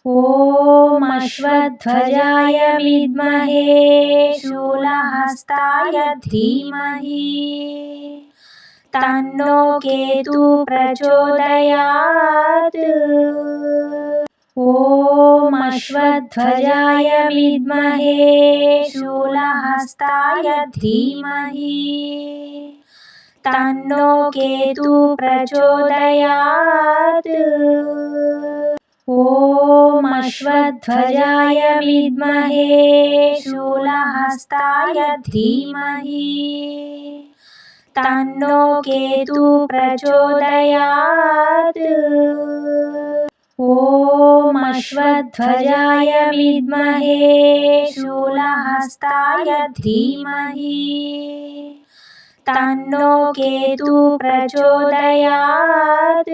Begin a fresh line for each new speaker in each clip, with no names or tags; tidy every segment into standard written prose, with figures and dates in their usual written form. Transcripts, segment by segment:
ॐ अश्वध्वजाय विद्महे शूलहस्ताय धीमहि तन्नो केतुः प्रचोदयात्। ॐ अश्वध्वजाय विद्महे शूलहस्ताय धीमहि तन्नो केतुः प्रचोदयात्। ॐ अश्वध्वजाय विद्महे शूलहस्ताय धीमहि तन्नो केतुः प्रचोदयात्। ॐ अश्वध्वजाय विद्महे शूलहस्ताय धीमहि तन्नो केतुः प्रचोदयात्।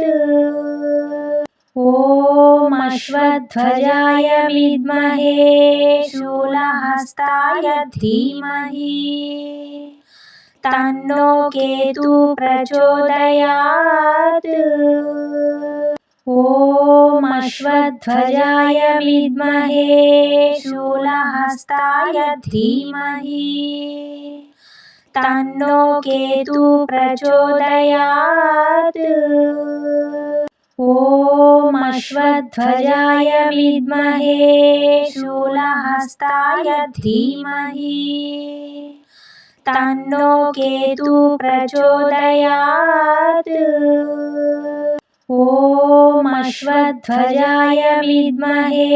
ॐ अश्वध्वजाय विद्महे शूलहस्ताय धीमहि तन्नो केतुः प्रचोदयात्। ॐ अश्वध्वजाय विद्महे शूलहस्ताय धीमहि तन्नो केतुः प्रचोदयात्। ॐ अश्वध्वजाय विद्महे शूलहस्ताय धीमहि तन्नो केतुः प्रचोदयात्। ॐ अश्वध्वजाय विद्महे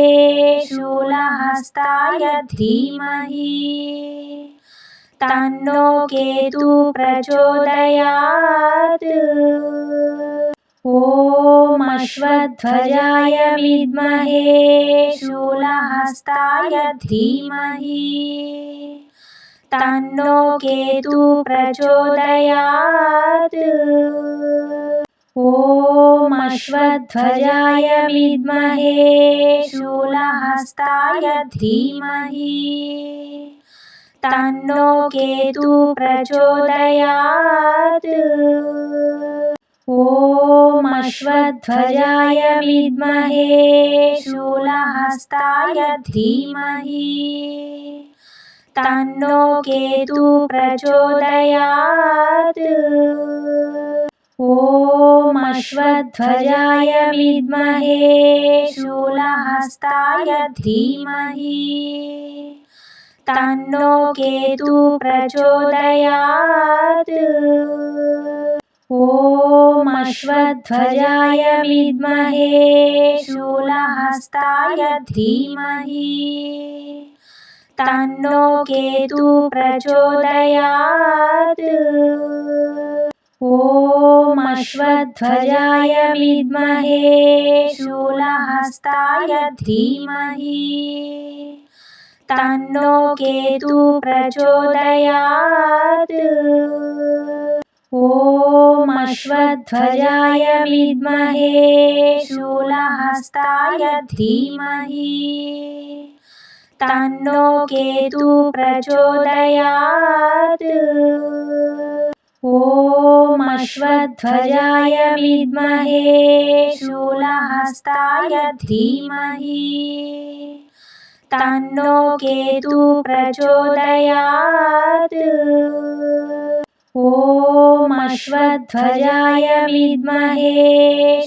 शूलहस्ताय धीमहि तन्नो केतुः प्रचोदयात्। ॐ अश्वध्वजाय विद्महे शूलहस्ताय धीमहि तन्नो केतुः प्रचोदयात्। ॐ अश्वध्वजाय विद्महे शूलहस्ताय धीमहि तन्नो केतुः प्रचोदयात्। ॐ अश्वध्वजाय विद्महे शूलहस्ताय धीमहि तन्नो केतुः प्रचोदयात्। ॐ अश्वध्वजाय विद्महे शूलहस्ताय धीमहि तन्नो केतुः प्रचोदयात्। ॐ अश्वध्वजाय विद्महे शूलहस्ताय धीमहि तन्नो केतुः प्रचोदयात्। ॐ अश्वध्वजाय विद्महे शूलहस्ताय धीमहि तन्नो केतुः प्रचोदयात्। ॐ अश्वध्वजाय विद्महे शूलहस्ताय धीमहि तन्नो केतुः प्रचोदयात्। ॐ अश्वध्वजाय विद्महे शूलहस्ताय धीमहि तन्नो केतुः प्रचोदयात्। ॐ अश्वध्वजाय विद्महे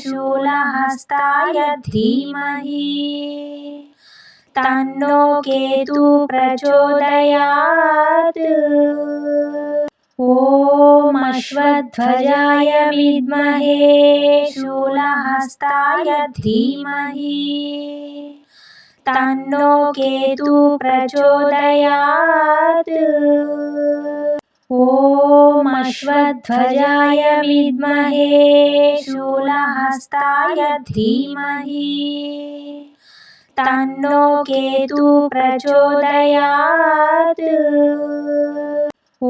शूलहस्ताय धीमहि तन्नो केतुः प्रचोदयात्। ॐ अश्वध्वजाय विद्महे शूलहस्ताय धीमहि तन्नो केतुः प्रचोदयात्। ॐ अश्वध्वजाय विद्महे शूलहस्ताय धीमहि तन्नो केतुः प्रचोदयात्। ॐ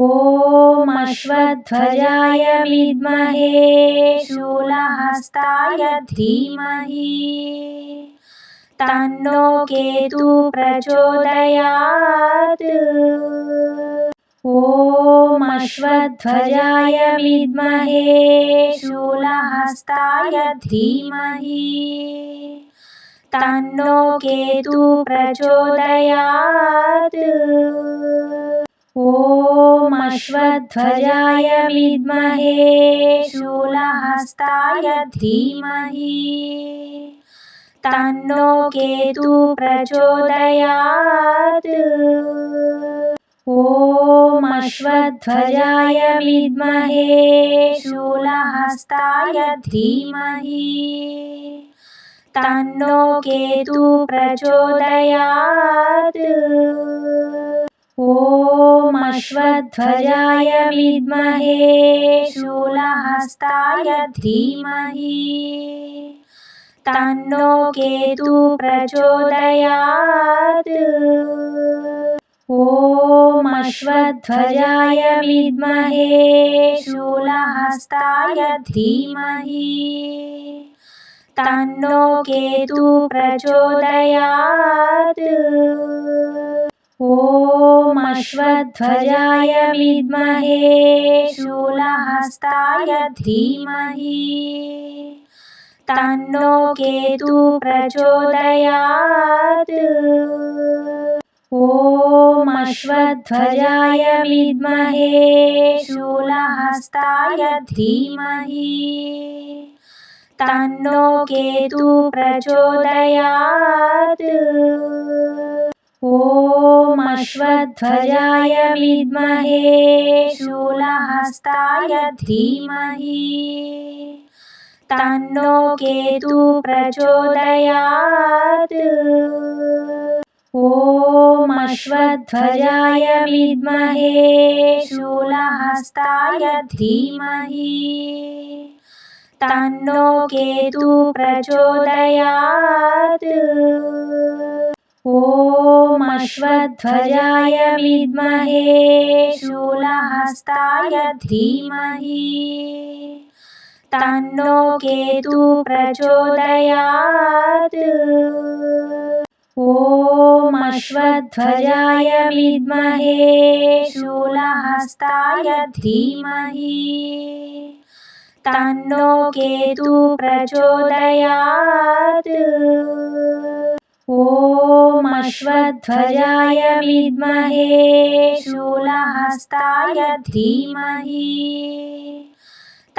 अश्वध्वजाय विद्महे शूलहस्ताय धीमहि तन्नो केतुः प्रचोदयात्। ॐ अश्वध्वजाय विद्महे शूलहस्ताय धीमहि तन्नो केतु प्रचोदयात्। ॐ अश्वध्वजाय विद्महे शूलहस्ताय धीमहि तन्नो केतु प्रचोदयात्। ॐ अश्वध्वजाय विद्महे शूलहस्ताय धीमहि तन्नो केतु प्रचोदयात्। ॐ अश्वध्वजाय विद्महे शूलहस्ताय धीमहि तन्नो केतु प्रचोदयात्। ॐ अश्वध्वजाय विद्महे शूलहस्ताय धीमहि तन्नो केतु प्रचोदयात्। ॐ अश्वध्वजाय विद्महे शूलहस्ताय धीमहि तन्नो केतु प्रचोदयात्। ॐ अश्वध्वजाय विद्महे शूलहस्ताय धीमहि तन्नो केतु प्रचोदयात्। ॐ अश्वध्वजाय विद्महे शूलहस्ताय धीमहि तन्नो केतु प्रचोदयात्। ॐ अश्वध्वजाय विद्महे शूलहस्ताय धीमहि तन्नो केतु प्रचोदयात्। ॐ अश्वध्वजाय विद्महे शूलहस्ताय धीमहि तन्नो केतु प्रचोदयात्। ॐ अश्वध्वजाय विद्महे शूलहस्ताय धीमहि तन्नो केतु प्रचोदयात्। ॐ अश्वध्वजाय विद्महे शूलहस्ताय धीमहि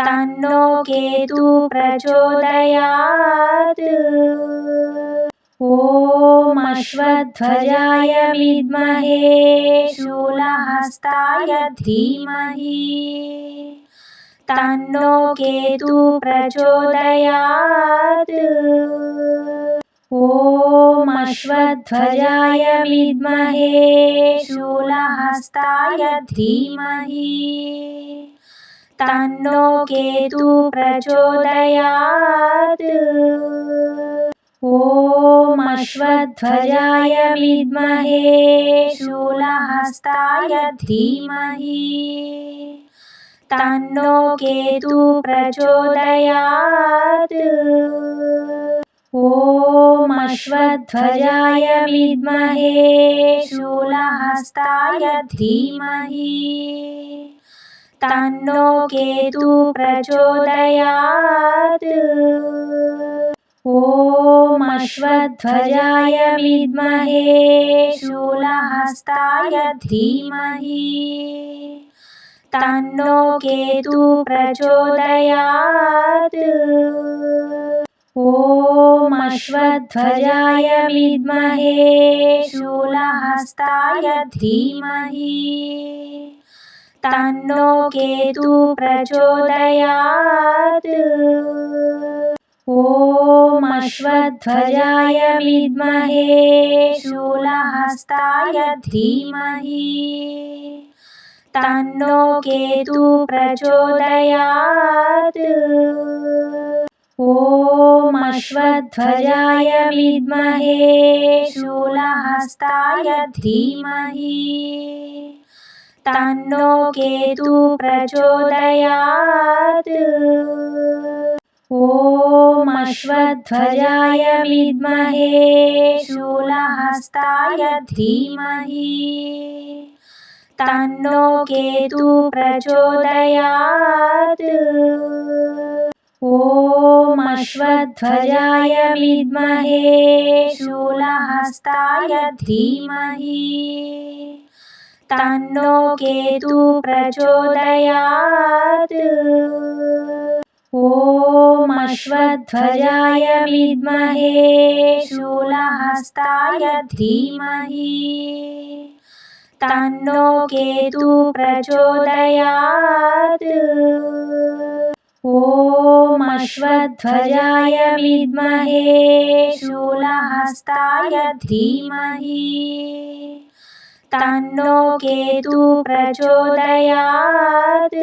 तन्नो केतु प्रचोदयात्। ॐ अश्वध्वजाय विद्महे शूलहस्ताय धीमहि तन्नो केतु प्रचोदयात्। ॐ अश्वध्वजाय विद्महे शूलहस्ताय धीमहि तन्नो केतु प्रचोदयात्। ॐ अश्वध्वजाय विद्महे शूलहस्ताय धीमहि तन्नो केतु प्रचोदयात्। ॐ अश्वध्वजाय विद्महे शूलहस्ताय धीमहि तन्नो केतु प्रचोदयात्। ॐ अश्वध्वजाय विद्महे शूलहस्ताय धीमहि तन्नो केतु प्रचोदयात्। ॐ अश्वध्वजाय विद्महे शूलहस्ताय धीमहि तन्नो केतु प्रचोदयात्। ॐ अश्वध्वजाय विद्महे शूलहस्ताय धीमहि तन्नो केतु प्रचोदयात्। ॐ अश्वध्वजाय विद्महे शूलहस्ताय धीमहि तन्नो केतु प्रचोदयात्। ॐ अश्वध्वजाय विद्महे शूलहस्ताय धीमहि तन्नो केतु प्रचोदयात्। ॐ अश्वध्वजाय विद्महे शूलहस्ताय धीमहि तन्नो केतुः प्रचोदयात्। ॐ अश्वध्वजाय विद्महे शूलहस्ताय धीमहि तन्नो केतुः प्रचोदयात्। ॐ अश्वध्वजाय विद्महे शूलहस्ताय धीमहि तन्नो केतुः प्रचोदयात्।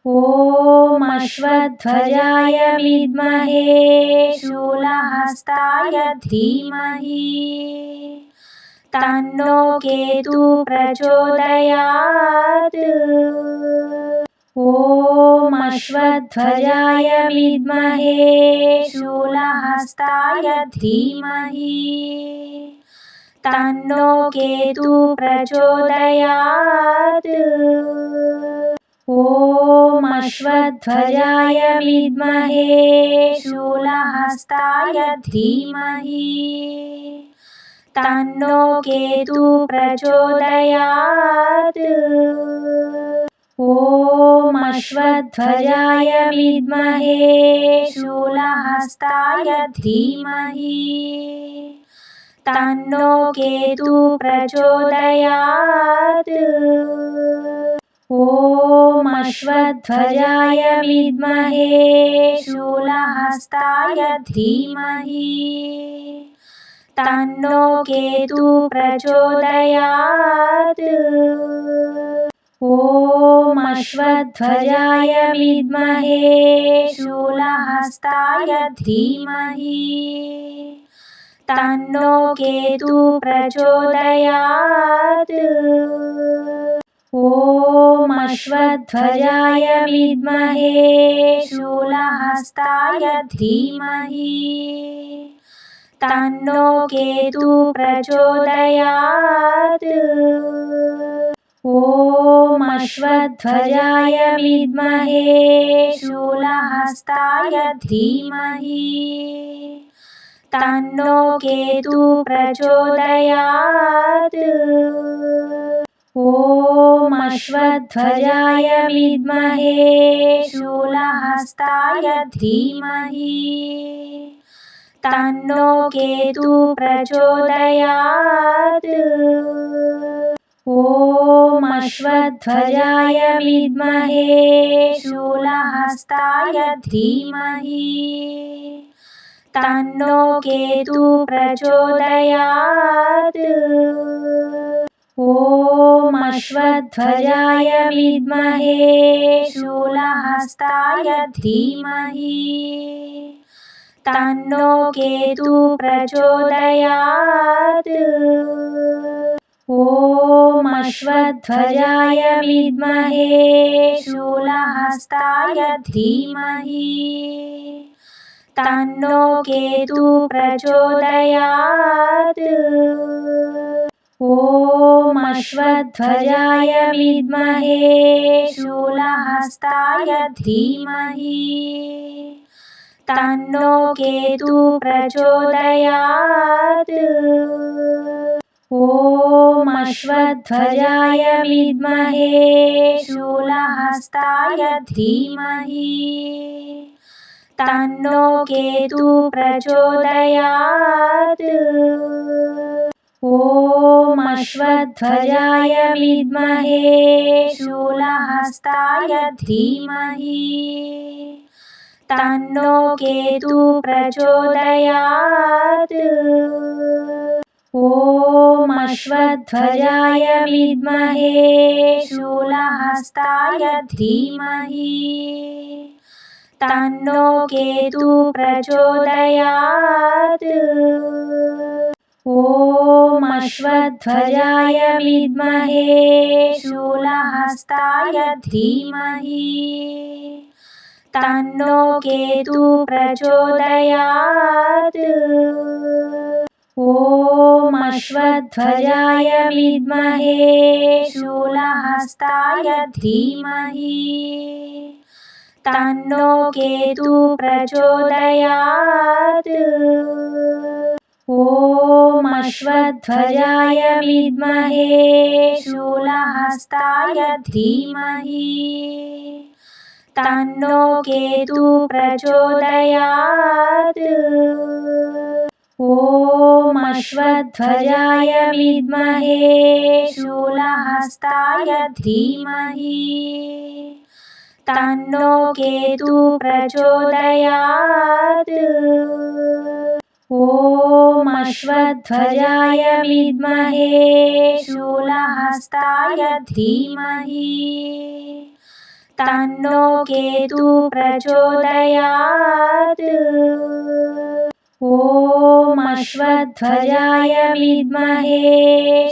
ॐ अश्वध्वजाय विद्महे शूलहस्ताय धीमहि तन्नो केतुः प्रचोदयात्। ॐ अश्वध्वजाय विद्महे शूलहस्ताय धीमहि तन्नो केतुः प्रचोदयात्। ॐ अश्वध्वजाय विद्महे शूलहस्ताय धीमहि तन्नो केतुः प्रचोदयात्। ॐ अश्वध्वजाय विद्महे शूलहस्ताय धीमहि तन्नो केतुः प्रचोदयात्। ॐ अश्वध्वजाय विद्महे शूलहस्ताय धीमहि तन्नो केतुः प्रचोदयात्। ॐ अश्वध्वजाय विद्महे शूलहस्ताय धीमहि तन्नो केतुः प्रचोदयात्। ॐ अश्वध्वजाय विद्महे शूलहस्ताय धीमहि तन्नो केतुः प्रचोदयात्। ॐ अश्वध्वजाय विद्महे शूलहस्ताय धीमहि तन्नो केतुः प्रचोदयात्। ॐ अश्वध्वजाय विद्महे शूलहस्ताय धीमहि तन्नो केतुः प्रचोदयात्। ॐ अश्वध्वजाय विद्महे शूलहस्ताय धीमहि तन्नो केतुः प्रचोदयात्। ॐ अश्वध्वजाय विद्महे शूलहस्ताय धीमहि तन्नो केतुः प्रचोदयात्। ॐ अश्वध्वजाय विद्महे शूलहस्ताय धीमहि तन्नो केतुः प्रचोदयात्। ॐ अश्वध्वजाय विद्महे शूलहस्ताय धीमहि तन्नो केतुः प्रचोदयात्। ॐ अश्वध्वजाय विद्महे शूलहस्ताय धीमहि तन्नो केतुः प्रचोदयात्। ॐ अश्वध्वजाय विद्महे शूलहस्ताय धीमहि तन्नो केतुः प्रचोदयात्। ॐ अश्वध्वजाय विद्महे शूलहस्ताय धीमहि तन्नो केतुः प्रचोदयात्। ॐ अश्वध्वजाय विद्महे शूलहस्ताय धीमहि तन्नो केतुः प्रचोदयात्। ॐ अश्वध्वजाय विद्महे शूलहस्ताय धीमहि तन्नो केतु प्रचोदयात्। ॐ अश्वध्वजाय विद्महे शूलहस्ताय धीमहि तन्नो केतु प्रचोदयात्। ॐ अश्वध्वजाय विद्महे शूलहस्ताय धीमहि तन्नो केतु प्रचोदयात्। ॐ अश्वध्वजाय विद्महे शूलहस्ताय धीमहि तन्नो केतु प्रचोदयात्। ॐ अश्वध्वजाय विद्महे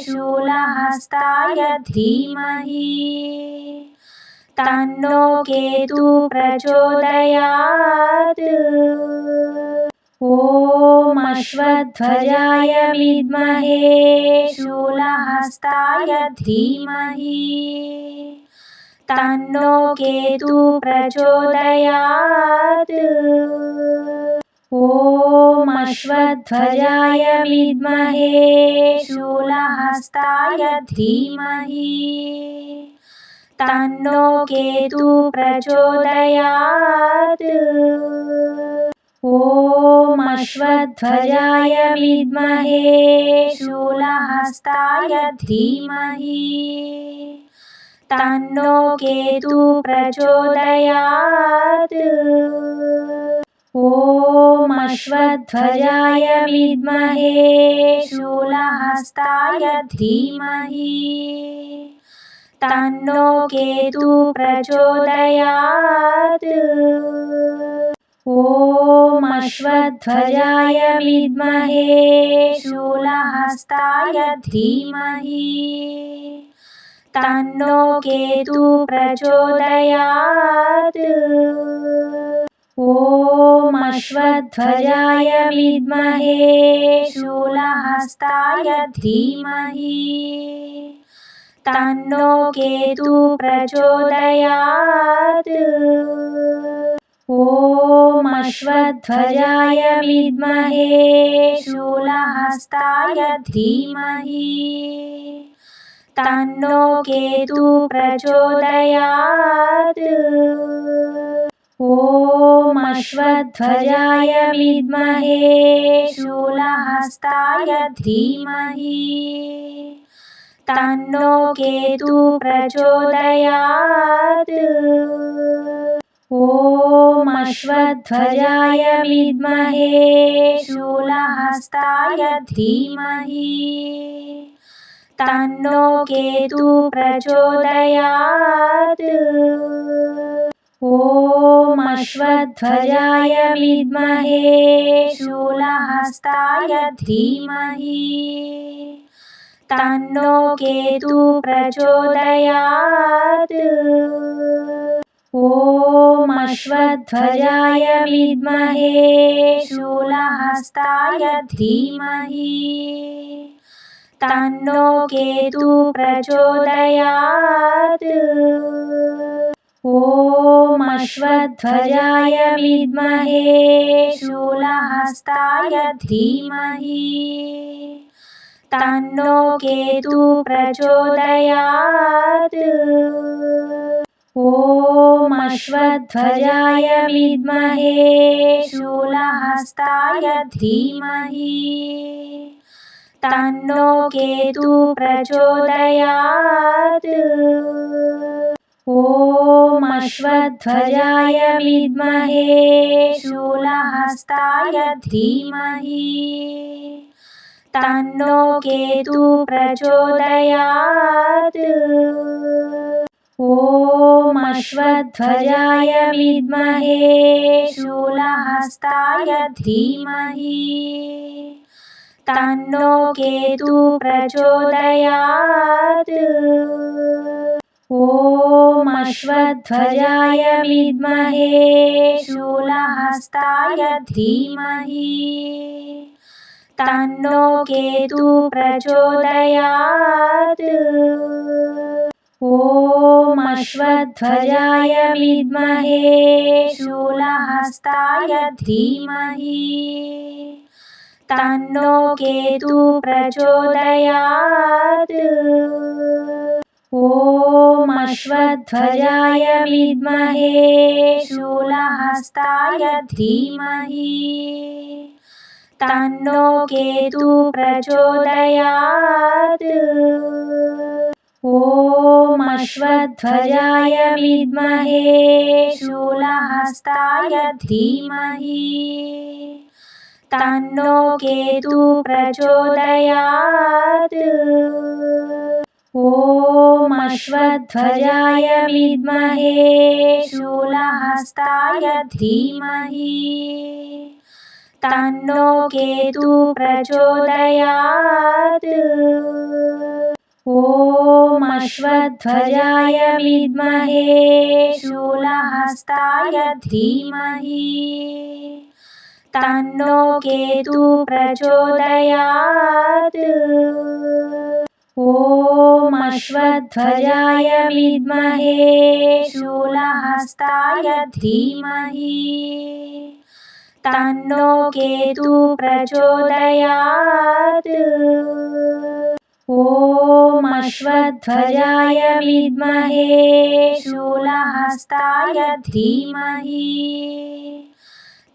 शूलहस्ताय धीमहि तन्नो केतु प्रचोदयात्। ॐ अश्वध्वजाय विद्महे शूलहस्ताय धीमहि तन्नो केतु प्रचोदयात्। ॐ अश्वध्वजाय विद्महे शूलहस्ताय धीमहि तन्नो केतु प्रचोदयात्। ॐ अश्वध्वजाय विद्महे शूलहस्ताय धीमहि तन्नो केतु प्रचोदयात्। ॐ अश्वध्वजाय विद्महे शूलहस्ताय धीमहि तन्नो केतु प्रचोदयात्। ॐ अश्वध्वजाय विद्महे शूलहस्ताय धीमहि तन्नो केतु प्रचोदयात्। ॐ अश्वध्वजाय विद्महे शूलहस्ताय धीमहि तन्नो केतु प्रचोदयात्। ॐ अश्वध्वजाय विद्महे शूलहस्ताय धीमहि तन्नो केतु प्रचोदयात्। ॐ अश्वध्वजाय विद्महे शूलहस्ताय धीमहि तन्नो केतु प्रचोदयात्। ॐ अश्वध्वजाय विद्महे शूलहस्ताय धीमहि तन्नो केतु प्रचोदयात्। ॐ अश्वध्वजाय विद्महे शूलहस्ताय धीमहि तन्नो केतु प्रचोदयात्। ॐ अश्वध्वजाय विद्महे शूलहस्ताय धीमहि तन्नो केतु प्रचोदयात्। ॐ अश्वध्वजाय विद्महे शूलहस्ताय धीमहि तन्नो केतु प्रचोदयात्। ॐ अश्वध्वजाय विद्महे शूलहस्ताय धीमहि तन्नो केतु प्रचोदयात्। ॐ अश्वध्वजाय विद्महे शूलहस्ताय धीमहि तन्नो केतु प्रचोदयात्। ॐ अश्वध्वजाय विद्महे शूलहस्ताय धीमहि तन्नो केतु प्रचोदयात्। ॐ अश्वध्वजाय विद्महे शूलहस्ताय धीमहि तन्नो केतु प्रचोदयात्। ॐ अश्वध्वजाय विद्महे शूलहस्ताय धीमहि तन्नो केतुः प्रचोदयात्। ॐ अश्वध्वजाय विद्महे शूलहस्ताय धीमहि तन्नो केतुः प्रचोदयात्। ॐ अश्वध्वजाय विद्महे शूलहस्ताय धीमहि तन्नो केतुः प्रचोदयात्। ॐ अश्वध्वजाय विद्महे शूलहस्ताय धीमहि तन्नो केतुः प्रचोदयात्। ॐ अश्वध्वजाय विद्महे शूलहस्ताय धीमहि तन्नो केतुः प्रचोदयात्। ॐ अश्वध्वजाय विद्महे शूलहस्ताय धीमहि तन्नो केतुः प्रचोदयात्। ॐ अश्वध्वजाय विद्महे शूलहस्ताय धीमहि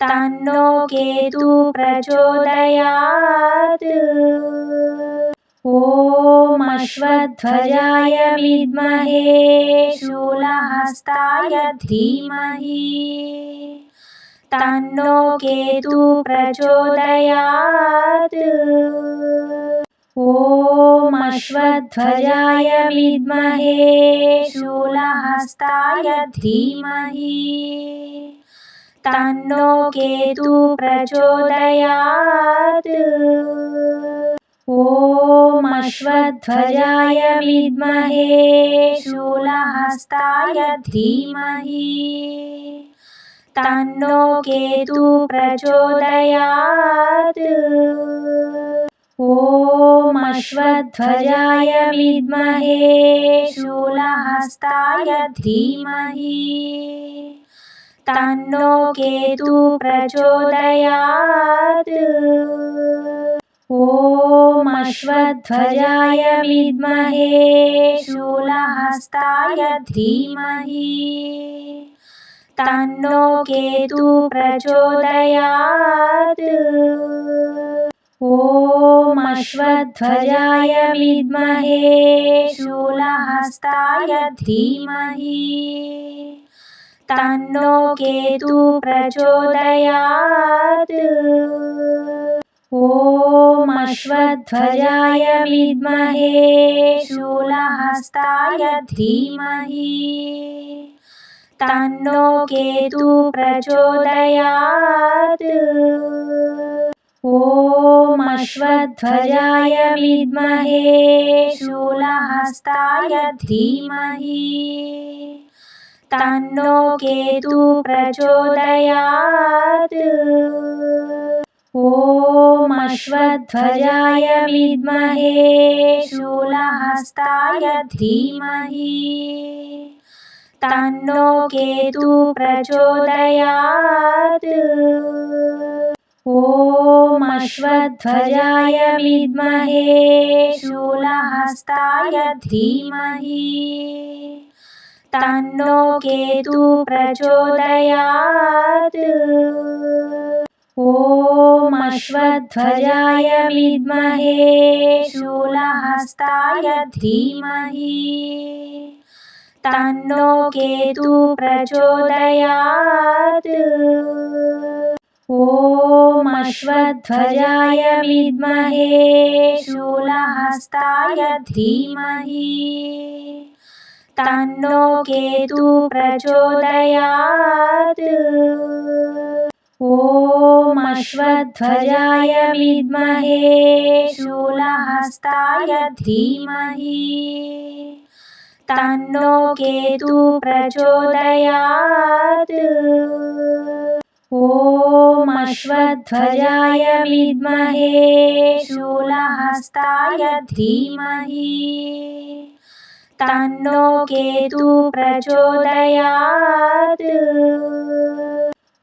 तन्नो केतुः प्रचोदयात्। ॐ अश्वध्वजाय विद्महे शूलहस्ताय धीमहि तन्नो केतुः प्रचोदयात्। ॐ अश्वध्वजाय विद्महे शूलहस्ताय धीमहि तन्नो केतुः प्रचोदयात्। ॐ अश्वध्वजाय विद्महे शूलहस्ताय धीमहि तन्नो केतुः प्रचोदयात्। ॐ अश्वध्वजाय विद्महे शूलहस्ताय धीमहि तन्नो केतुः प्रचोदयात्। ॐ अश्वध्वजाय विद्महे शूलहस्ताय धीमहि तन्नो केतुः प्रचोदयात्। ॐ अश्वध्वजाय विद्महे शूलहस्ताय धीमहि तन्नो केतुः प्रचोदयात्। ॐ अश्वध्वजाय विद्महे शूलहस्ताय धीमहि तन्नो केतुः प्रचोदयात्। ॐ अश्वध्वजाय विद्महे शूलहस्ताय धीमहि तन्नो केतुः प्रचोदयात्। ॐ अश्वध्वजाय विद्महे शूलहस्ताय धीमहि तन्नो केतुः प्रचोदयात्। ॐ अश्वध्वजाय विद्महे शूलहस्ताय धीमहि तन्नो केतुः प्रचोदयात्। ॐ अश्वध्वजाय विद्महे शूलहस्ताय धीमहि तन्नो केतुः प्रचोदयात्। ॐ अश्वध्वजाय विद्महे शूलहस्ताय धीमहि तन्नो केतुः प्रचोदयात्। ॐ अश्वध्वजाय विद्महे शूलहस्ताय धीमहि तन्नो केतुः प्रचोदयात्। ॐ अश्वध्वजाय विद्महे शूलहस्ताय धीमहि तन्नो केतु प्रचोदयात्।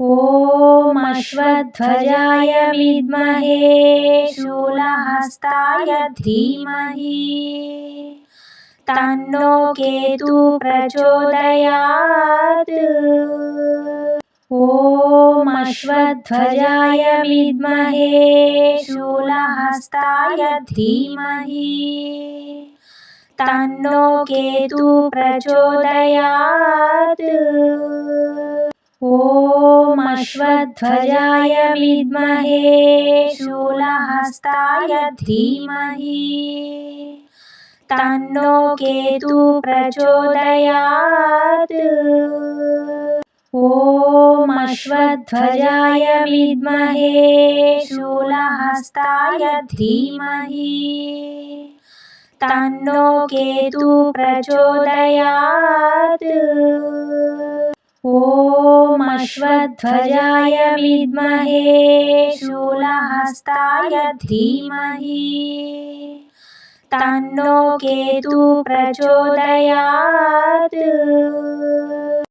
ॐ अश्वध्वजाय विद्महे शूलहस्ताय धीमहि तन्नो केतु प्रचोदयात्। ॐ अश्वध्वजाय विद्महे शूलहस्ताय धीमहि तन्नो केतु प्रचोदयात्। ॐ अश्वध्वजाय विद्महे शूलहस्ताय धीमहि तन्नो केतु प्रचोदयात्। ॐ अश्वध्वजाय विद्महे शूलहस्ताय धीमहि तन्नो केतु प्रचोदयात्। ॐ अश्वध्वजाय विद्महे शूलहस्ताय धीमहि तन्नो केतु प्रचोदयात्।